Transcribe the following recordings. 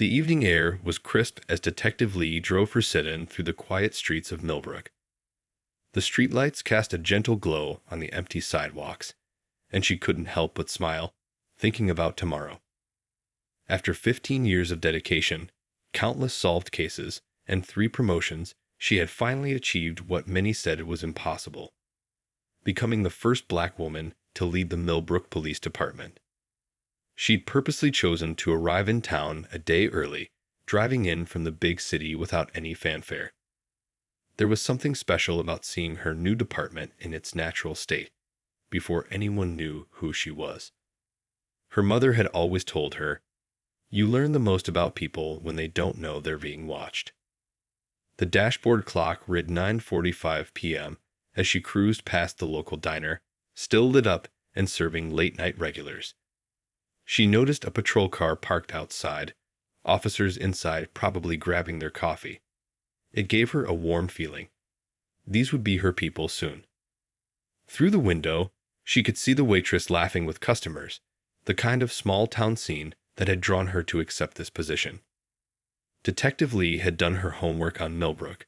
The evening air was crisp as Detective Lee drove her sit-in through the quiet streets of Millbrook. The streetlights cast a gentle glow on the empty sidewalks, and she couldn't help but smile, thinking about tomorrow. After 15 years of dedication, countless solved cases, and 3 promotions, she had finally achieved what many said was impossible: becoming the first black woman to lead the Millbrook Police Department. She'd purposely chosen to arrive in town a day early, driving in from the big city without any fanfare. There was something special about seeing her new department in its natural state, before anyone knew who she was. Her mother had always told her, "You learn the most about people when they don't know they're being watched." The dashboard clock read 9:45 p.m. as she cruised past the local diner, still lit up and serving late-night regulars. She noticed a patrol car parked outside, officers inside probably grabbing their coffee. It gave her a warm feeling. These would be her people soon. Through the window, she could see the waitress laughing with customers, the kind of small-town scene that had drawn her to accept this position. Detective Lee had done her homework on Millbrook.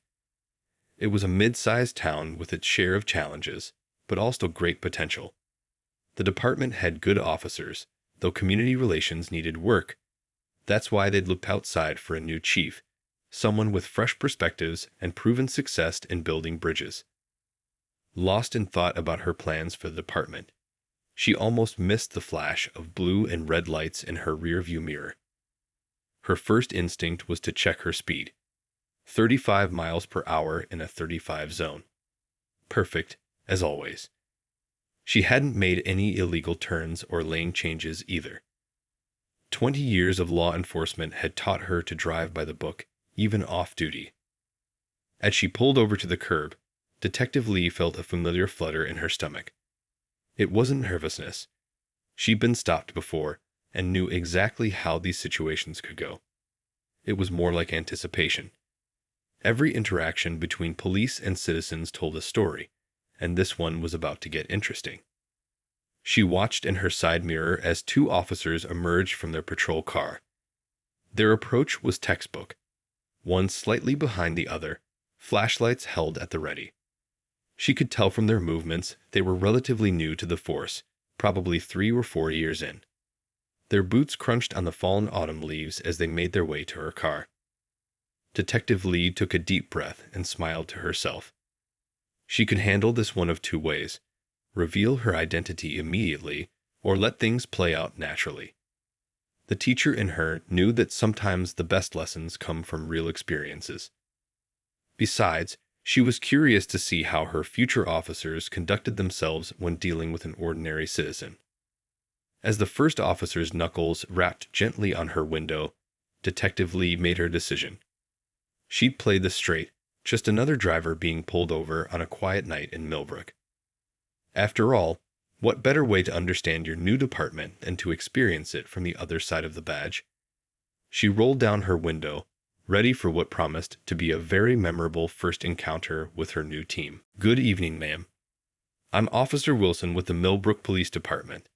It was a mid-sized town with its share of challenges, but also great potential. The department had good officers, though community relations needed work. That's why they'd looked outside for a new chief, someone with fresh perspectives and proven success in building bridges. Lost in thought about her plans for the department, she almost missed the flash of blue and red lights in her rearview mirror. Her first instinct was to check her speed. 35 miles per hour in a 35 zone. Perfect, as always. She hadn't made any illegal turns or lane changes either. 20 years of law enforcement had taught her to drive by the book, even off-duty. As she pulled over to the curb, Detective Lee felt a familiar flutter in her stomach. It wasn't nervousness. She'd been stopped before and knew exactly how these situations could go. It was more like anticipation. Every interaction between police and citizens told a story, and this one was about to get interesting. She watched in her side mirror as 2 officers emerged from their patrol car. Their approach was textbook, one slightly behind the other, flashlights held at the ready. She could tell from their movements they were relatively new to the force, probably 3 or 4 years in. Their boots crunched on the fallen autumn leaves as they made their way to her car. Detective Lee took a deep breath and smiled to herself. She could handle this one of 2 ways: reveal her identity immediately, or let things play out naturally. The teacher in her knew that sometimes the best lessons come from real experiences. Besides, she was curious to see how her future officers conducted themselves when dealing with an ordinary citizen. As the first officer's knuckles rapped gently on her window, Detective Lee made her decision. She'd play the straight, just another driver being pulled over on a quiet night in Millbrook. After all, what better way to understand your new department than to experience it from the other side of the badge? She rolled down her window, ready for what promised to be a very memorable first encounter with her new team. "Good evening, ma'am. I'm Officer Wilson with the Millbrook Police Department,"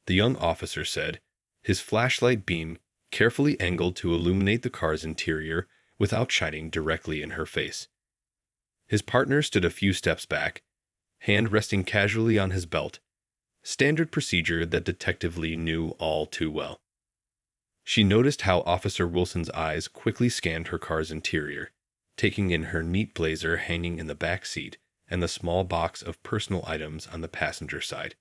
the young officer said, his flashlight beam carefully angled to illuminate the car's interior without shining directly in her face. His partner stood a few steps back, hand resting casually on his belt, standard procedure that Detective Lee knew all too well. She noticed how Officer Wilson's eyes quickly scanned her car's interior, taking in her neat blazer hanging in the back seat and the small box of personal items on the passenger side.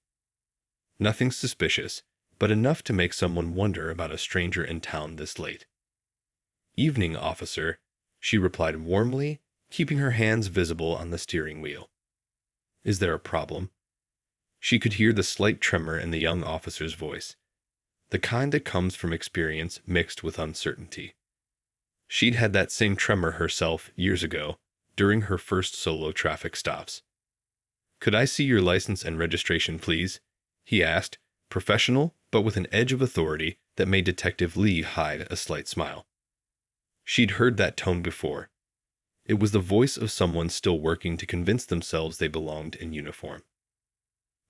Nothing suspicious, but enough to make someone wonder about a stranger in town this late. "Evening, officer," she replied warmly, keeping her hands visible on the steering wheel. "Is there a problem?" She could hear the slight tremor in the young officer's voice, the kind that comes from experience mixed with uncertainty. She'd had that same tremor herself years ago, during her first solo traffic stops. "Could I see your license and registration, please?" he asked, professional but with an edge of authority that made Detective Lee hide a slight smile. She'd heard that tone before. It was the voice of someone still working to convince themselves they belonged in uniform.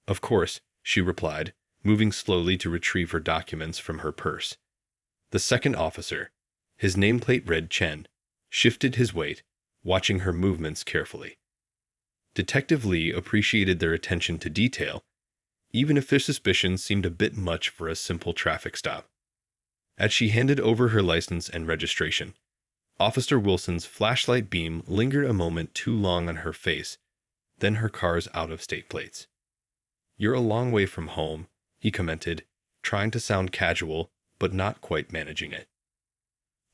"Of course," she replied, moving slowly to retrieve her documents from her purse. The second officer, His nameplate read Chen, shifted his weight, watching her movements carefully. Detective Lee appreciated their attention to detail, even if their suspicions seemed a bit much for a simple traffic stop. As she handed over her license and registration, Officer Wilson's flashlight beam lingered a moment too long on her face, then her car's out-of-state plates. "You're a long way from home," he commented, trying to sound casual, but not quite managing it.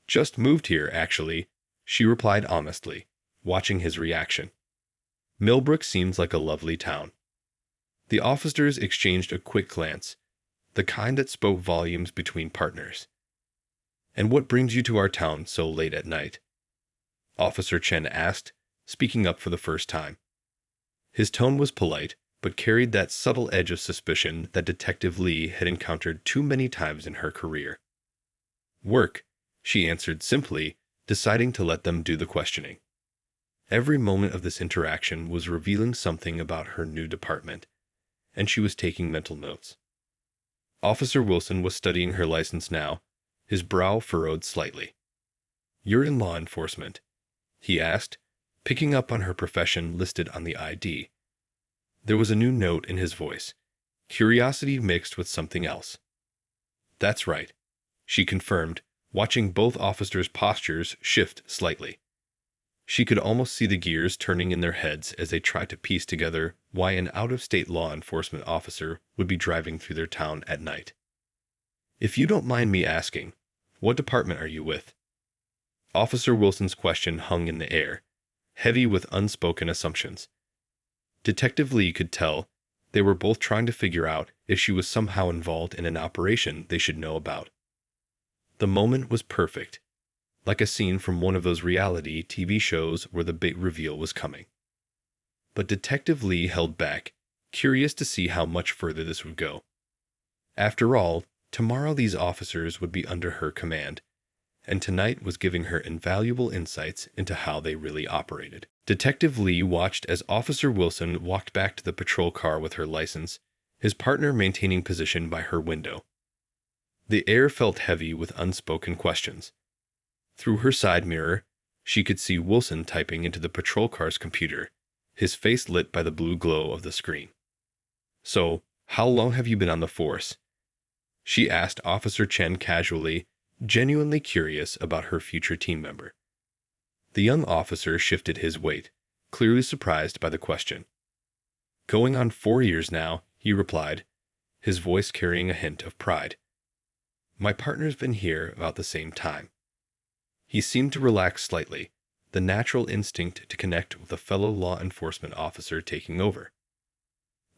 "Just moved here, actually," she replied honestly, watching his reaction. "Millbrook seems like a lovely town." The officers exchanged a quick glance, the kind that spoke volumes between partners. "And what brings you to our town so late at night?" Officer Chen asked, speaking up for the first time. His tone was polite, but carried that subtle edge of suspicion that Detective Lee had encountered too many times in her career. "Work," she answered simply, deciding to let them do the questioning. Every moment of this interaction was revealing something about her new department, and she was taking mental notes. Officer Wilson was studying her license now, his brow furrowed slightly. "You're in law enforcement?" he asked, picking up on her profession listed on the ID. There was a new note in his voice, curiosity mixed with something else. "That's right," she confirmed, watching both officers' postures shift slightly. She could almost see the gears turning in their heads as they tried to piece together why an out-of-state law enforcement officer would be driving through their town at night. "If you don't mind me asking, what department are you with?" Officer Wilson's question hung in the air, heavy with unspoken assumptions. Detective Lee could tell they were both trying to figure out if she was somehow involved in an operation they should know about. The moment was perfect, like a scene from one of those reality TV shows where the big reveal was coming. But Detective Lee held back, curious to see how much further this would go. After all, tomorrow these officers would be under her command, and tonight was giving her invaluable insights into how they really operated. Detective Lee watched as Officer Wilson walked back to the patrol car with her license, his partner maintaining position by her window. The air felt heavy with unspoken questions. Through her side mirror, she could see Wilson typing into the patrol car's computer, his face lit by the blue glow of the screen. "So, how long have you been on the force?" she asked Officer Chen casually, genuinely curious about her future team member. The young officer shifted his weight, clearly surprised by the question. "Going on 4 years now," he replied, his voice carrying a hint of pride. "My partner's been here about the same time." He seemed to relax slightly, the natural instinct to connect with a fellow law enforcement officer taking over.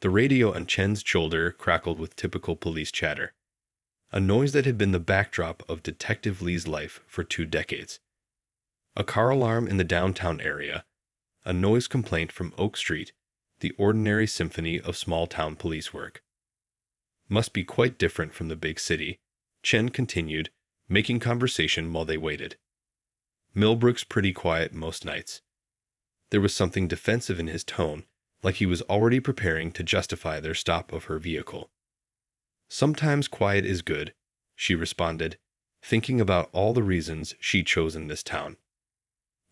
The radio on Chen's shoulder crackled with typical police chatter, a noise that had been the backdrop of Detective Lee's life for 2 decades. A car alarm in the downtown area, a noise complaint from Oak Street, the ordinary symphony of small-town police work. "Must be quite different from the big city," Chen continued, making conversation while they waited. "Millbrook's pretty quiet most nights." There was something defensive in his tone, like he was already preparing to justify their stop of her vehicle. "Sometimes quiet is good," she responded, thinking about all the reasons she'd chosen this town.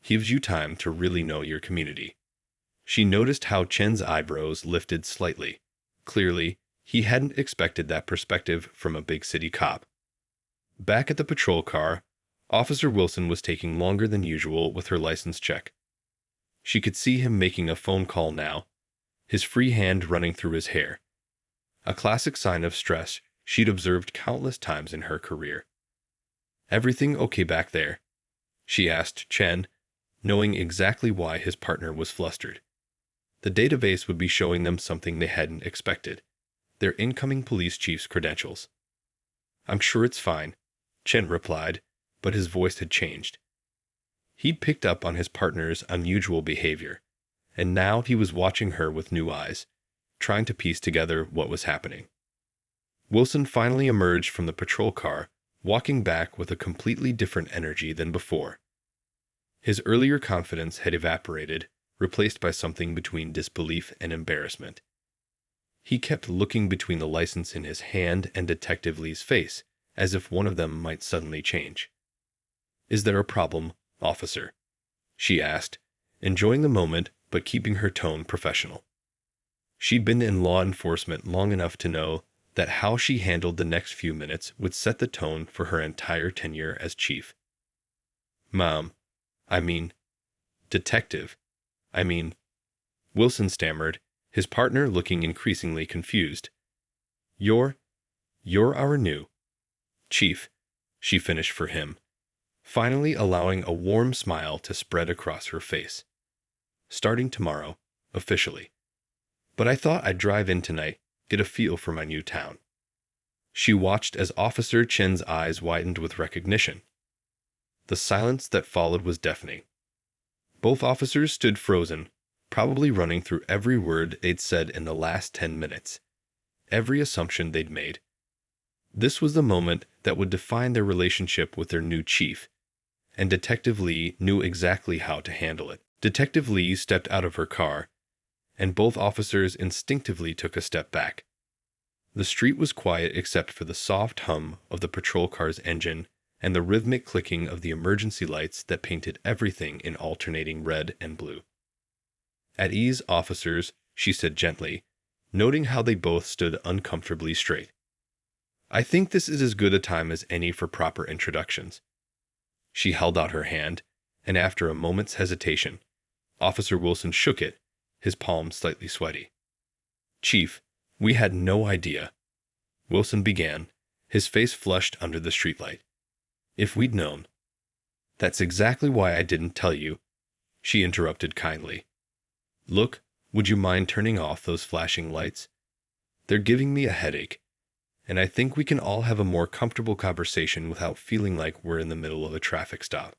"Gives you time to really know your community." She noticed how Chen's eyebrows lifted slightly. Clearly, he hadn't expected that perspective from a big city cop. Back at the patrol car, Officer Wilson was taking longer than usual with her license check. She could see him making a phone call now, his free hand running through his hair. A classic sign of stress she'd observed countless times in her career. "Everything okay back there?" she asked Chen, knowing exactly why his partner was flustered. The database would be showing them something they hadn't expected, their incoming police chief's credentials. "I'm sure it's fine," Chen replied, but his voice had changed. He'd picked up on his partner's unusual behavior, and now he was watching her with new eyes, trying to piece together what was happening. Wilson finally emerged from the patrol car, walking back with a completely different energy than before. His earlier confidence had evaporated, replaced by something between disbelief and embarrassment. He kept looking between the license in his hand and Detective Lee's face, as if one of them might suddenly change. Is there a problem, officer? She asked, enjoying the moment but keeping her tone professional. She'd been in law enforcement long enough to know that how she handled the next few minutes would set the tone for her entire tenure as chief. Mom, I mean, detective, I mean, Wilson stammered, his partner looking increasingly confused. You're our new chief, she finished for him, finally allowing a warm smile to spread across her face. Starting tomorrow, officially. But I thought I'd drive in tonight, get a feel for my new town. She watched as Officer Chen's eyes widened with recognition. The silence that followed was deafening. Both officers stood frozen, probably running through every word they'd said in the last 10 minutes, every assumption they'd made. This was the moment that would define their relationship with their new chief, and Detective Lee knew exactly how to handle it. Detective Lee stepped out of her car, and both officers instinctively took a step back. The street was quiet except for the soft hum of the patrol car's engine and the rhythmic clicking of the emergency lights that painted everything in alternating red and blue. At ease, officers, she said gently, noting how they both stood uncomfortably straight. I think this is as good a time as any for proper introductions. She held out her hand, and after a moment's hesitation, Officer Wilson shook it, his palm slightly sweaty. Chief, we had no idea. Wilson began, his face flushed under the streetlight. If we'd known. That's exactly why I didn't tell you, she interrupted kindly. Look, would you mind turning off those flashing lights? They're giving me a headache, and I think we can all have a more comfortable conversation without feeling like we're in the middle of a traffic stop.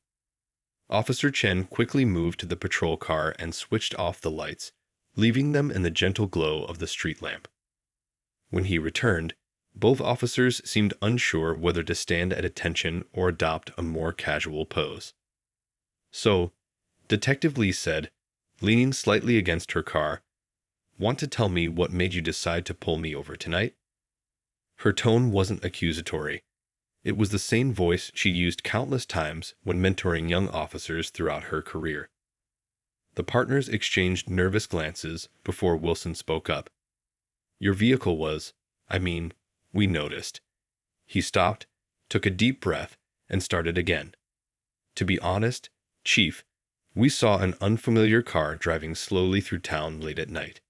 Officer Chen quickly moved to the patrol car and switched off the lights, leaving them in the gentle glow of the street lamp. When he returned, both officers seemed unsure whether to stand at attention or adopt a more casual pose. So, Detective Lee said, leaning slightly against her car, Want to tell me what made you decide to pull me over tonight? Her tone wasn't accusatory. It was the same voice she used countless times when mentoring young officers throughout her career. The partners exchanged nervous glances before Wilson spoke up. Your vehicle was, we noticed. He stopped, took a deep breath, and started again. To be honest, Chief, we saw an unfamiliar car driving slowly through town late at night.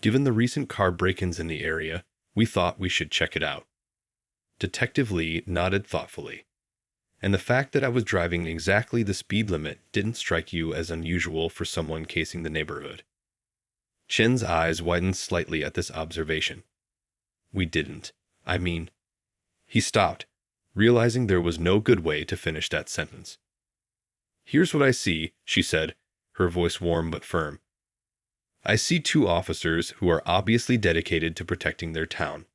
Given the recent car break-ins in the area, we thought we should check it out. Detective Lee nodded thoughtfully. And the fact that I was driving exactly the speed limit didn't strike you as unusual for someone casing the neighborhood. Chen's eyes widened slightly at this observation. We didn't. He stopped, realizing there was no good way to finish that sentence. Here's what I see, she said, her voice warm but firm. I see two officers who are obviously dedicated to protecting their town.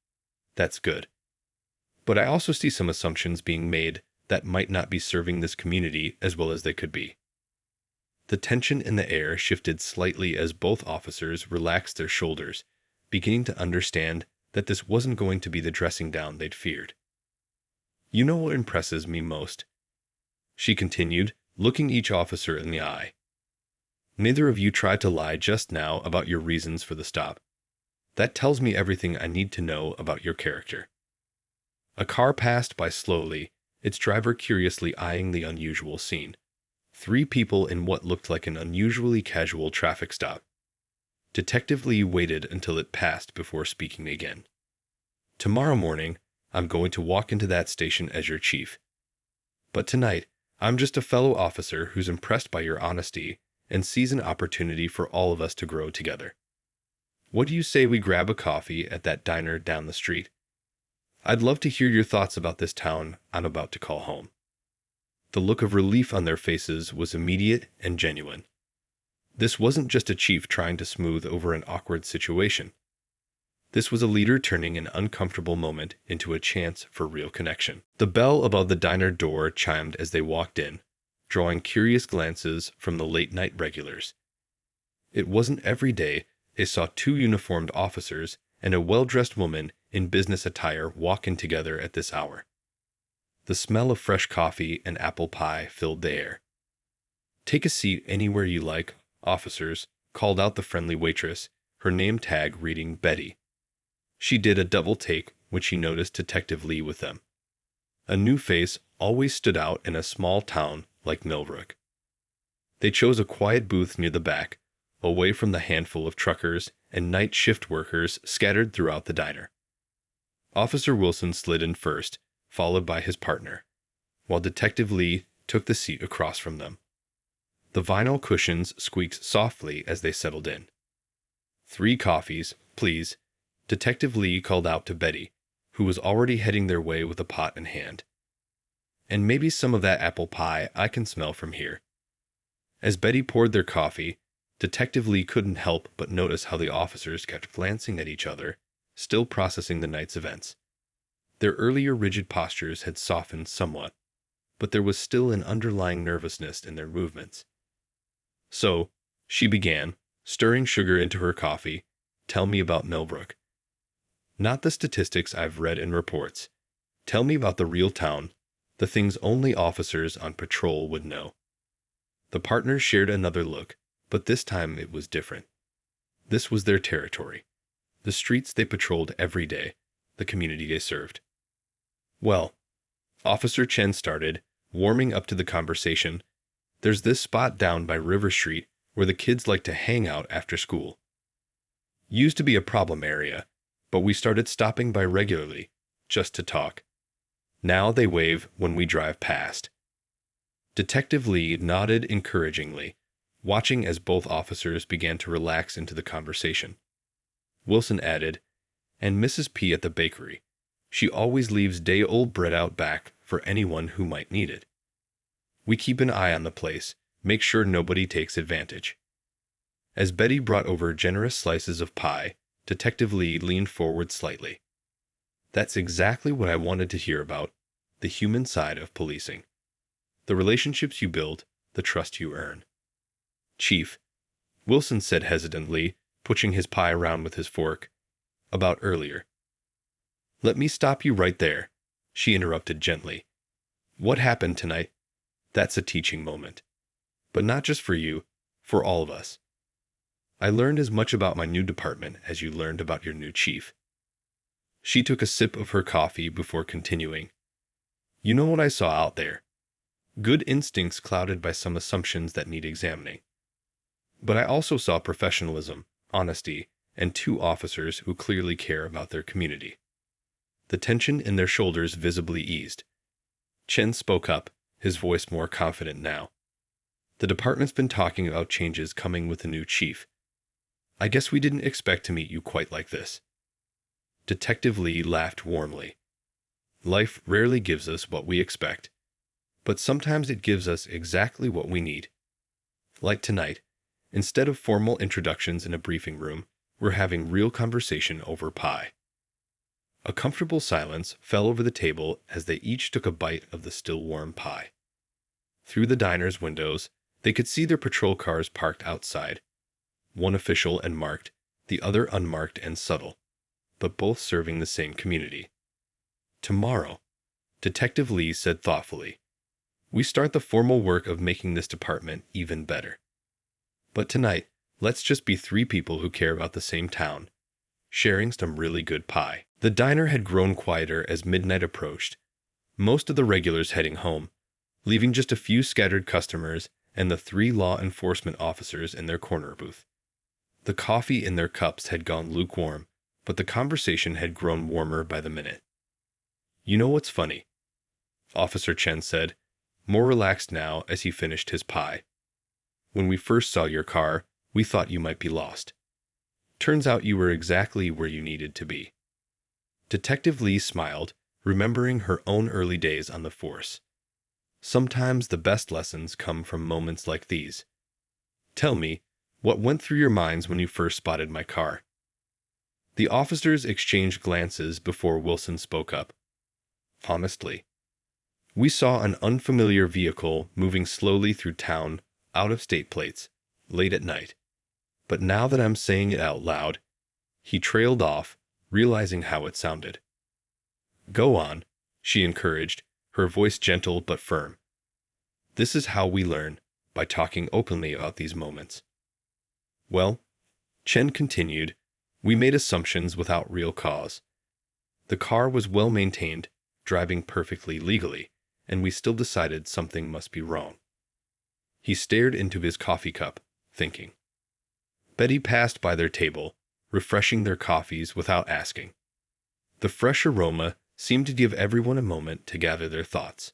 That's good. But I also see some assumptions being made that might not be serving this community as well as they could be. The tension in the air shifted slightly as both officers relaxed their shoulders, beginning to understand that this wasn't going to be the dressing down they'd feared. You know what impresses me most? She continued, looking each officer in the eye. Neither of you tried to lie just now about your reasons for the stop. That tells me everything I need to know about your character. A car passed by slowly, its driver curiously eyeing the unusual scene. 3 people in what looked like an unusually casual traffic stop. Detective Lee waited until it passed before speaking again. Tomorrow morning, I'm going to walk into that station as your chief. But tonight, I'm just a fellow officer who's impressed by your honesty and sees an opportunity for all of us to grow together. What do you say we grab a coffee at that diner down the street? I'd love to hear your thoughts about this town I'm about to call home. The look of relief on their faces was immediate and genuine. This wasn't just a chief trying to smooth over an awkward situation. This was a leader turning an uncomfortable moment into a chance for real connection. The bell above the diner door chimed as they walked in, drawing curious glances from the late-night regulars. It wasn't every day they saw 2 uniformed officers and a well-dressed woman in business attire walk in together at this hour. The smell of fresh coffee and apple pie filled the air. "Take a seat anywhere you like, officers," called out the friendly waitress, her name tag reading Betty. She did a double take when she noticed Detective Lee with them. A new face always stood out in a small town like Millbrook. They chose a quiet booth near the back, away from the handful of truckers and night shift workers scattered throughout the diner. Officer Wilson slid in first, followed by his partner, while Detective Lee took the seat across from them. The vinyl cushions squeaked softly as they settled in. "3 coffees, please," Detective Lee called out to Betty, who was already heading their way with a pot in hand. "And maybe some of that apple pie I can smell from here." As Betty poured their coffee, Detective Lee couldn't help but notice how the officers kept glancing at each other, still processing the night's events. Their earlier rigid postures had softened somewhat, but there was still an underlying nervousness in their movements. "So," she began, stirring sugar into her coffee, "tell me about Millbrook. Not the statistics I've read in reports. Tell me about the real town, the things only officers on patrol would know." The partners shared another look, but this time it was different. This was their territory, the streets they patrolled every day, the community they served. "Well," Officer Chen started, warming up to the conversation, "there's this spot down by River Street where the kids like to hang out after school. Used to be a problem area, but we started stopping by regularly, just to talk. Now they wave when we drive past." Detective Lee nodded encouragingly, watching as both officers began to relax into the conversation. Wilson added, "And Mrs. P at the bakery. She always leaves day-old bread out back for anyone who might need it. We keep an eye on the place, make sure nobody takes advantage." As Betty brought over generous slices of pie, Detective Lee leaned forward slightly. "That's exactly what I wanted to hear about, the human side of policing. The relationships you build, the trust you earn." "Chief," Wilson said hesitantly, pushing his pie around with his fork, "about earlier." "Let me stop you right there," she interrupted gently. "What happened tonight? That's a teaching moment. But not just for you, for all of us. I learned as much about my new department as you learned about your new chief." She took a sip of her coffee before continuing. "You know what I saw out there? Good instincts clouded by some assumptions that need examining. But I also saw professionalism, honesty, and 2 officers who clearly care about their community." The tension in their shoulders visibly eased. Chen spoke up, his voice more confident now. "The department's been talking about changes coming with the new chief. I guess we didn't expect to meet you quite like this." Detective Lee laughed warmly. "Life rarely gives us what we expect, but sometimes it gives us exactly what we need. Like tonight, instead of formal introductions in a briefing room, we're having real conversation over pie." A comfortable silence fell over the table as they each took a bite of the still warm pie. Through the diner's windows, they could see their patrol cars parked outside, one official and marked, the other unmarked and subtle, but both serving the same community. "Tomorrow," Detective Lee said thoughtfully, "we start the formal work of making this department even better. But tonight, let's just be 3 people who care about the same town, sharing some really good pie." The diner had grown quieter as midnight approached, most of the regulars heading home, leaving just a few scattered customers and the 3 law enforcement officers in their corner booth. The coffee in their cups had gone lukewarm, but the conversation had grown warmer by the minute. "You know what's funny?" Officer Chen said, more relaxed now as he finished his pie. "When we first saw your car, we thought you might be lost. Turns out you were exactly where you needed to be." Detective Lee smiled, remembering her own early days on the force. Sometimes the best lessons come from moments like these. "Tell me, what went through your minds when you first spotted my car?" The officers exchanged glances before Wilson spoke up. "Honestly, we saw an unfamiliar vehicle moving slowly through town, out of state plates, late at night. But now that I'm saying it out loud," he trailed off, realizing how it sounded. "Go on," she encouraged, her voice gentle but firm. This is how we learn, by talking openly about these moments. Well, Chen continued, we made assumptions without real cause. The car was well maintained, driving perfectly legally, and we still decided something must be wrong. He stared into his coffee cup, thinking. Betty passed by their table, refreshing their coffees without asking. The fresh aroma seemed to give everyone a moment to gather their thoughts.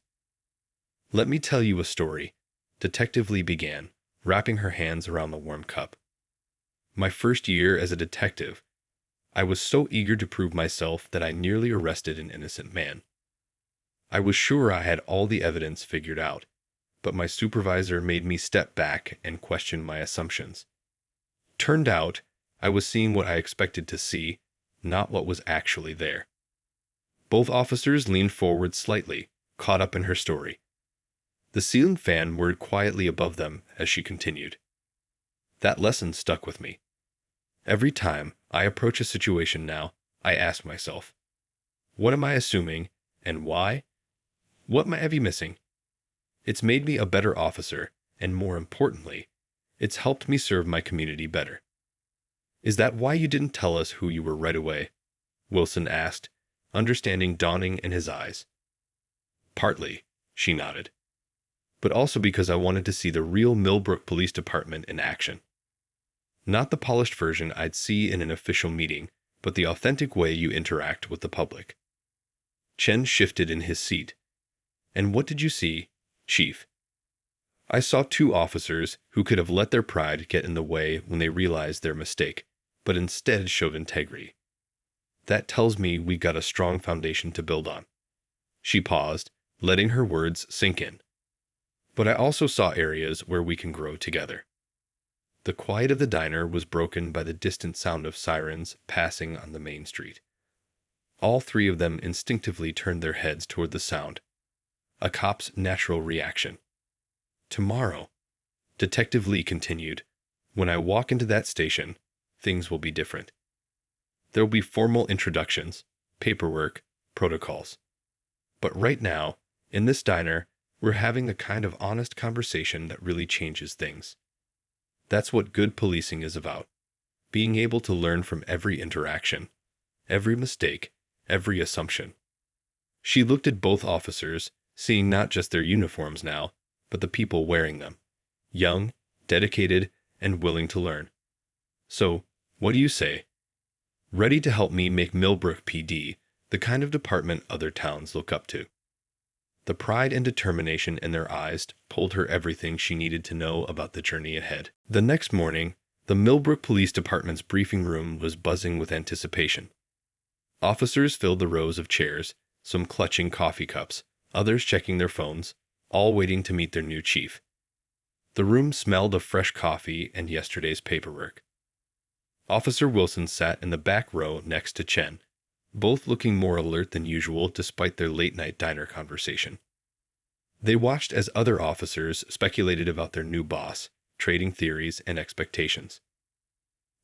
Let me tell you a story, Detective Lee began, wrapping her hands around the warm cup. My first year as a detective, I was so eager to prove myself that I nearly arrested an innocent man. I was sure I had all the evidence figured out, but my supervisor made me step back and question my assumptions. Turned out, I was seeing what I expected to see, not what was actually there. Both officers leaned forward slightly, caught up in her story. The ceiling fan whirred quietly above them as she continued. That lesson stuck with me. Every time I approach a situation now, I ask myself, what am I assuming, and why? What might I be missing? It's made me a better officer, and more importantly, it's helped me serve my community better. Is that why you didn't tell us who you were right away? Wilson asked, understanding dawning in his eyes. Partly, she nodded. But also because I wanted to see the real Millbrook Police Department in action. Not the polished version I'd see in an official meeting, but the authentic way you interact with the public. Chen shifted in his seat. And what did you see, Chief? I saw two officers who could have let their pride get in the way when they realized their mistake, but instead showed integrity. That tells me we got a strong foundation to build on. She paused, letting her words sink in. But I also saw areas where we can grow together. The quiet of the diner was broken by the distant sound of sirens passing on the main street. All three of them instinctively turned their heads toward the sound. A cop's natural reaction. Tomorrow, Detective Lee continued, when I walk into that station, things will be different. There will be formal introductions, paperwork, protocols. But right now, in this diner, we're having a kind of honest conversation that really changes things. That's what good policing is about. Being able to learn from every interaction, every mistake, every assumption. She looked at both officers, seeing not just their uniforms now, but the people wearing them. Young, dedicated, and willing to learn. So, what do you say? Ready to help me make Millbrook PD the kind of department other towns look up to. The pride and determination in their eyes told her everything she needed to know about the journey ahead. The next morning, the Millbrook Police Department's briefing room was buzzing with anticipation. Officers filled the rows of chairs, some clutching coffee cups, others checking their phones, all waiting to meet their new chief. The room smelled of fresh coffee and yesterday's paperwork. Officer Wilson sat in the back row next to Chen, both looking more alert than usual despite their late-night diner conversation. They watched as other officers speculated about their new boss, trading theories and expectations.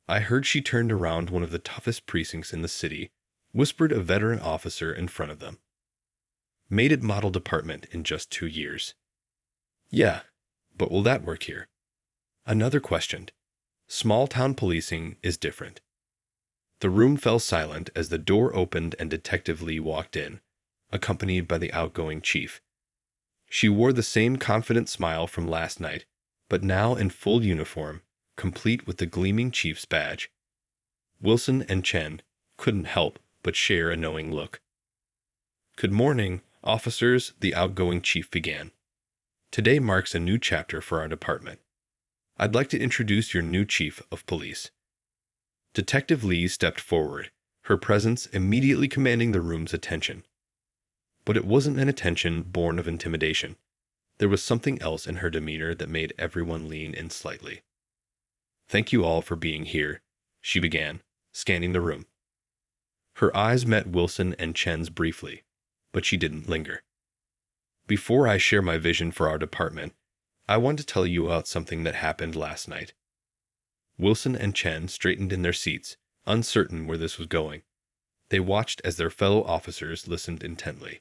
I heard she turned around one of the toughest precincts in the city, whispered a veteran officer in front of them. Made it model department in just 2 years. Yeah, but will that work here? Another questioned. Small-town policing is different. The room fell silent as the door opened and Detective Lee walked in, accompanied by the outgoing chief. She wore the same confident smile from last night, but now in full uniform, complete with the gleaming chief's badge. Wilson and Chen couldn't help but share a knowing look. Good morning, officers, the outgoing chief began. Today marks a new chapter for our department. I'd like to introduce your new chief of police. Detective Lee stepped forward, her presence immediately commanding the room's attention. But it wasn't an attention born of intimidation. There was something else in her demeanor that made everyone lean in slightly. Thank you all for being here, she began, scanning the room. Her eyes met Wilson and Chen's briefly, but she didn't linger. Before I share my vision for our department, I want to tell you about something that happened last night. Wilson and Chen straightened in their seats, uncertain where this was going. They watched as their fellow officers listened intently.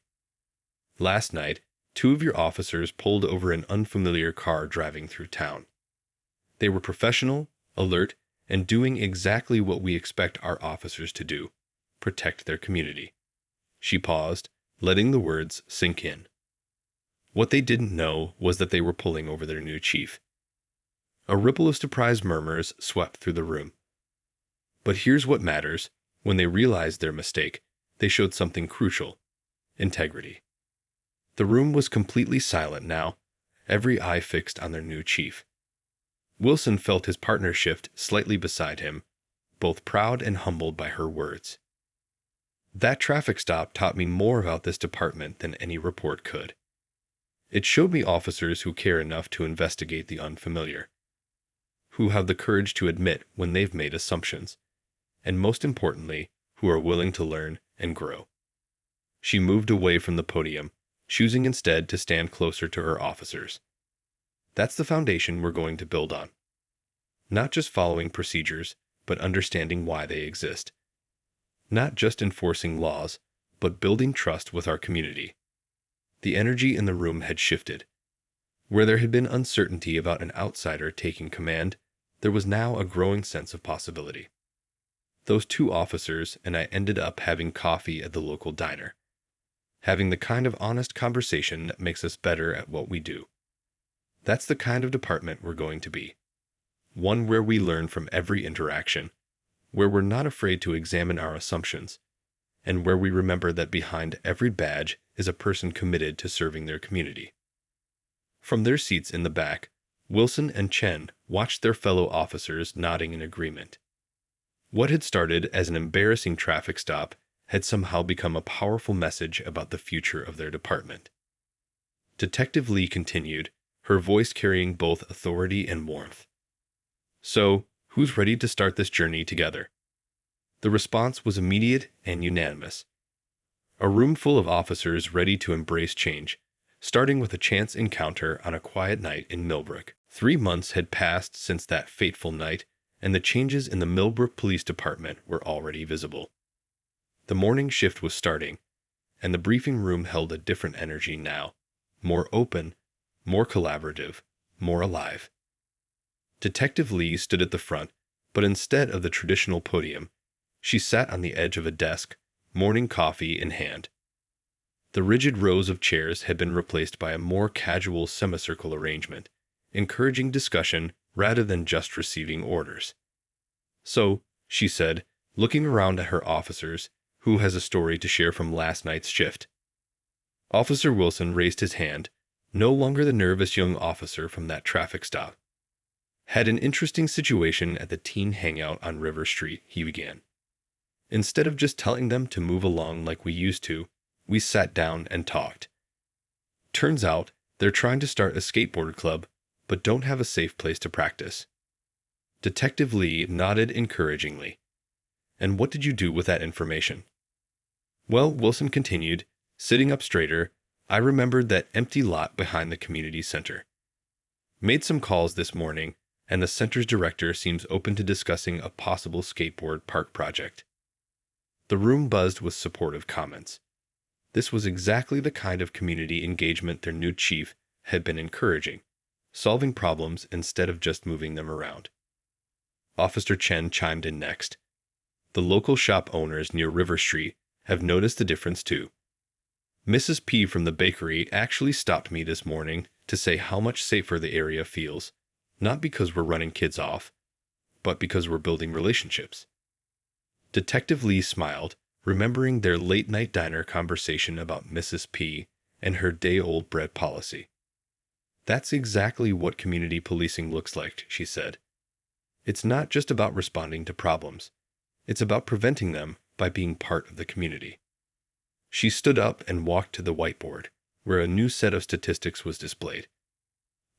Last night, two of your officers pulled over an unfamiliar car driving through town. They were professional, alert, and doing exactly what we expect our officers to do: protect their community." She paused, letting the words sink in. What they didn't know was that they were pulling over their new chief. A ripple of surprised murmurs swept through the room. But here's what matters: when they realized their mistake, they showed something crucial: integrity. The room was completely silent now, every eye fixed on their new chief. Wilson felt his partner shift slightly beside him, both proud and humbled by her words. "That traffic stop taught me more about this department than any report could. It showed me officers who care enough to investigate the unfamiliar, who have the courage to admit when they've made assumptions, and most importantly, who are willing to learn and grow." She moved away from the podium, choosing instead to stand closer to her officers. "That's the foundation we're going to build on. Not just following procedures, but understanding why they exist. Not just enforcing laws, but building trust with our community." The energy in the room had shifted. Where there had been uncertainty about an outsider taking command, there was now a growing sense of possibility. Those two officers and I ended up having coffee at the local diner, having the kind of honest conversation that makes us better at what we do. That's the kind of department we're going to be. One where we learn from every interaction, where we're not afraid to examine our assumptions, and where we remember that behind every badge is a person committed to serving their community. From their seats in the back, Wilson and Chen watched their fellow officers nodding in agreement. What had started as an embarrassing traffic stop had somehow become a powerful message about the future of their department. Detective Lee continued, her voice carrying both authority and warmth. "So, who's ready to start this journey together?" The response was immediate and unanimous. A room full of officers ready to embrace change, starting with a chance encounter on a quiet night in Millbrook. 3 months had passed since that fateful night, and the changes in the Millbrook Police Department were already visible. The morning shift was starting, and the briefing room held a different energy now: more open, more collaborative, more alive. Detective Lee stood at the front, but instead of the traditional podium, she sat on the edge of a desk, morning coffee in hand. The rigid rows of chairs had been replaced by a more casual semicircle arrangement, encouraging discussion rather than just receiving orders. "So," she said, looking around at her officers, "who has a story to share from last night's shift?" Officer Wilson raised his hand, no longer the nervous young officer from that traffic stop. "Had an interesting situation at the teen hangout on River Street," he began. "Instead of just telling them to move along like we used to, we sat down and talked. Turns out they're trying to start a skateboard club, but don't have a safe place to practice." Detective Lee nodded encouragingly. "And what did you do with that information?" "Well," Wilson continued, sitting up straighter, "I remembered that empty lot behind the community center. Made some calls this morning, and the center's director seems open to discussing a possible skateboard park project." The room buzzed with supportive comments. This was exactly the kind of community engagement their new chief had been encouraging, solving problems instead of just moving them around. Officer Chen chimed in next. "The local shop owners near River Street have noticed the difference too. Mrs. P from the bakery actually stopped me this morning to say how much safer the area feels, not because we're running kids off, but because we're building relationships." Detective Lee smiled, remembering their late-night diner conversation about Mrs. P and her day-old bread policy. "That's exactly what community policing looks like," she said. "It's not just about responding to problems. It's about preventing them by being part of the community." She stood up and walked to the whiteboard, where a new set of statistics was displayed.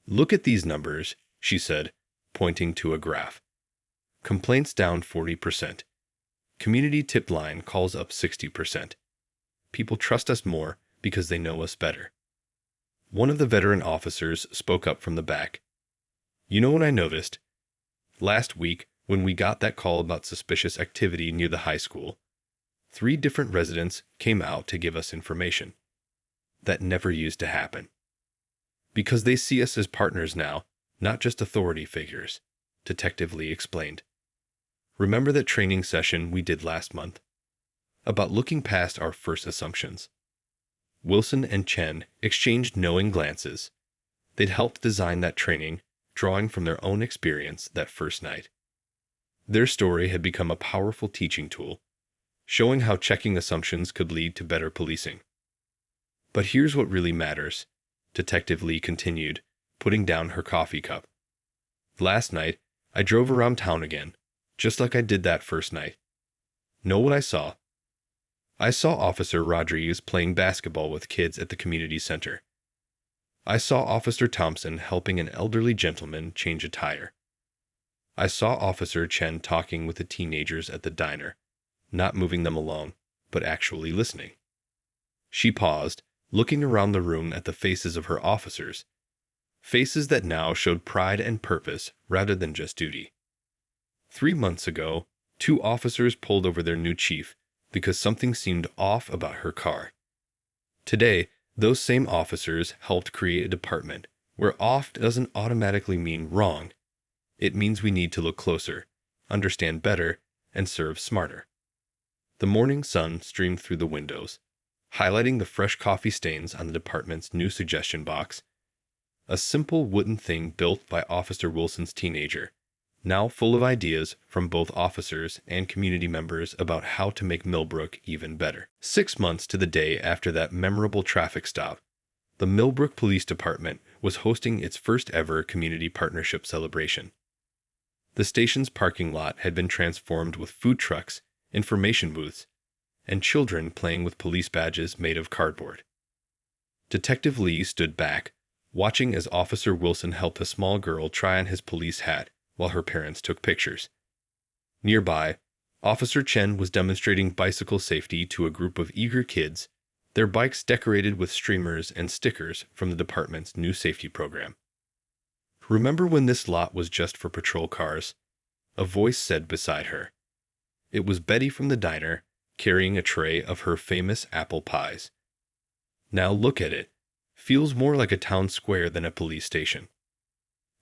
"Look at these numbers," she said, pointing to a graph. "Complaints down 40%. Community tip line calls up 60%. People trust us more because they know us better." One of the veteran officers spoke up from the back. "You know what I noticed? Last week, when we got that call about suspicious activity near the high school, 3 different residents came out to give us information. that never used to happen. Because they see us as partners now, not just authority figures, Detective Lee explained. Remember that training session we did last month? About looking past our first assumptions. Wilson and Chen exchanged knowing glances. They'd helped design that training, drawing from their own experience that first night. Their story had become a powerful teaching tool, showing how checking assumptions could lead to better policing. But here's what really matters, Detective Lee continued, putting down her coffee cup. Last night, I drove around town again, just like I did that first night. Know what I saw? I saw Officer Rodriguez playing basketball with kids at the community center. I saw Officer Thompson helping an elderly gentleman change a tire. I saw Officer Chen talking with the teenagers at the diner, not moving them along, but actually listening. She paused, looking around the room at the faces of her officers, faces that now showed pride and purpose rather than just duty. 3 months ago, 2 officers pulled over their new chief because something seemed off about her car. Today, those same officers helped create a department where off doesn't automatically mean wrong. It means we need to look closer, understand better, and serve smarter. The morning sun streamed through the windows, highlighting the fresh coffee stains on the department's new suggestion box. A simple wooden thing built by Officer Wilson's teenager, now full of ideas from both officers and community members about how to make Millbrook even better. 6 months to the day after that memorable traffic stop, the Millbrook Police Department was hosting its first ever community partnership celebration. The station's parking lot had been transformed with food trucks, information booths, and children playing with police badges made of cardboard. Detective Lee stood back, watching as Officer Wilson helped a small girl try on his police hat while her parents took pictures. Nearby, Officer Chen was demonstrating bicycle safety to a group of eager kids, their bikes decorated with streamers and stickers from the department's new safety program. Remember when this lot was just for patrol cars? A voice said beside her. It was Betty from the diner, carrying a tray of her famous apple pies. Now look at it. Feels more like a town square than a police station.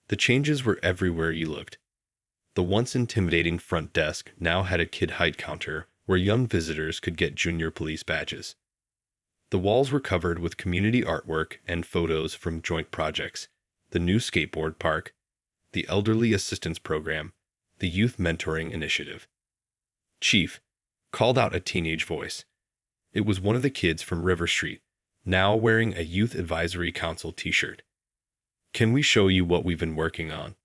The changes were everywhere you looked. The once intimidating front desk now had a kid height counter where young visitors could get junior police badges. The walls were covered with community artwork and photos from joint projects, the new skateboard park, the Elderly Assistance Program, the Youth Mentoring Initiative. Chief, called out a teenage voice. It was one of the kids from River Street, now wearing a Youth Advisory Council t-shirt. Can we show you what we've been working on?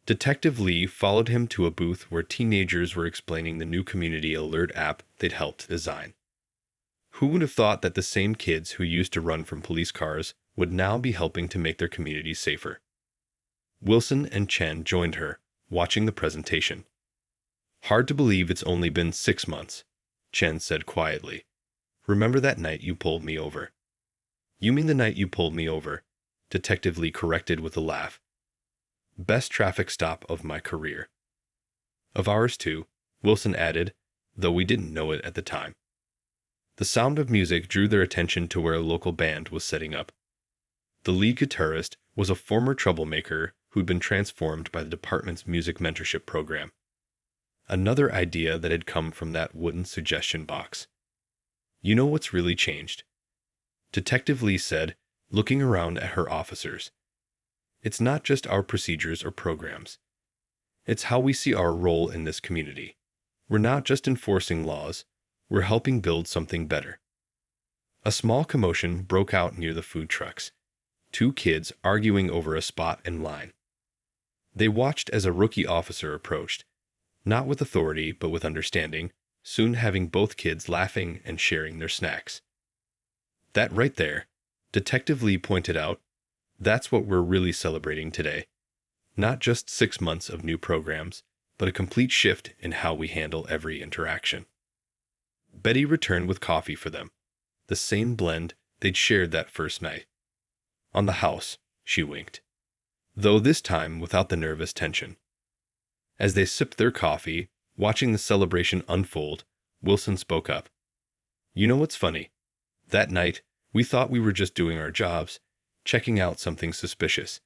Detective Lee followed him to a booth where teenagers were explaining the new community alert app they'd helped design. Who would have thought that the same kids who used to run from police cars would now be helping to make their communities safer? Wilson and Chen joined her, watching the presentation. Hard to believe it's only been 6 months, Chen said quietly. Remember that night you pulled me over? You mean the night you pulled me over, Detective Lee corrected with a laugh. Best traffic stop of my career. Of ours too, Wilson added, though we didn't know it at the time. The sound of music drew their attention to where a local band was setting up. The lead guitarist was a former troublemaker who'd been transformed by the department's music mentorship program. Another idea that had come from that wooden suggestion box. You know what's really changed? Detective Lee said, looking around at her officers. It's not just our procedures or programs. It's how we see our role in this community. We're not just enforcing laws, we're helping build something better. A small commotion broke out near the food trucks. 2 kids arguing over a spot in line. They watched as a rookie officer approached, not with authority but with understanding, soon having both kids laughing and sharing their snacks. That right there, Detective Lee pointed out, that's what we're really celebrating today. Not just 6 months of new programs, but a complete shift in how we handle every interaction. Betty returned with coffee for them, the same blend they'd shared that first night. On the house, she winked, though this time without the nervous tension. As they sipped their coffee, watching the celebration unfold, Wilson spoke up. You know what's funny? That night, We thought we were just doing our jobs, checking out something suspicious.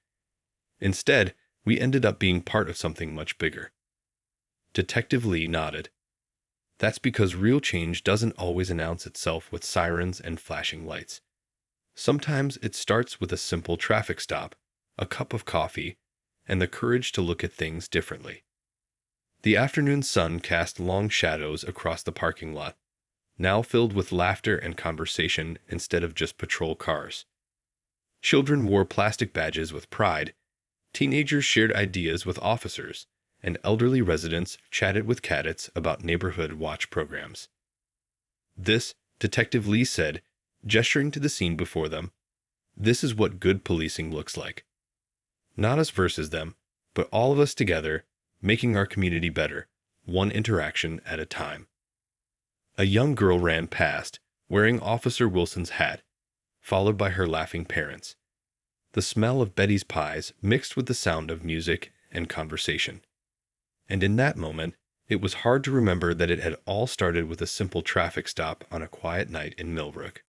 Instead, we ended up being part of something much bigger. Detective Lee nodded. That's because real change doesn't always announce itself with sirens and flashing lights. Sometimes it starts with a simple traffic stop, a cup of coffee, and the courage to look at things differently. The afternoon sun cast long shadows across the parking lot, now filled with laughter and conversation instead of just patrol cars. Children wore plastic badges with pride, teenagers shared ideas with officers, and elderly residents chatted with cadets about neighborhood watch programs. This, Detective Lee said, gesturing to the scene before them, this is what good policing looks like. Not us versus them, but all of us together, making our community better, one interaction at a time. A young girl ran past, wearing Officer Wilson's hat, followed by her laughing parents. The smell of Betty's pies mixed with the sound of music and conversation. And in that moment, it was hard to remember that it had all started with a simple traffic stop on a quiet night in Millbrook.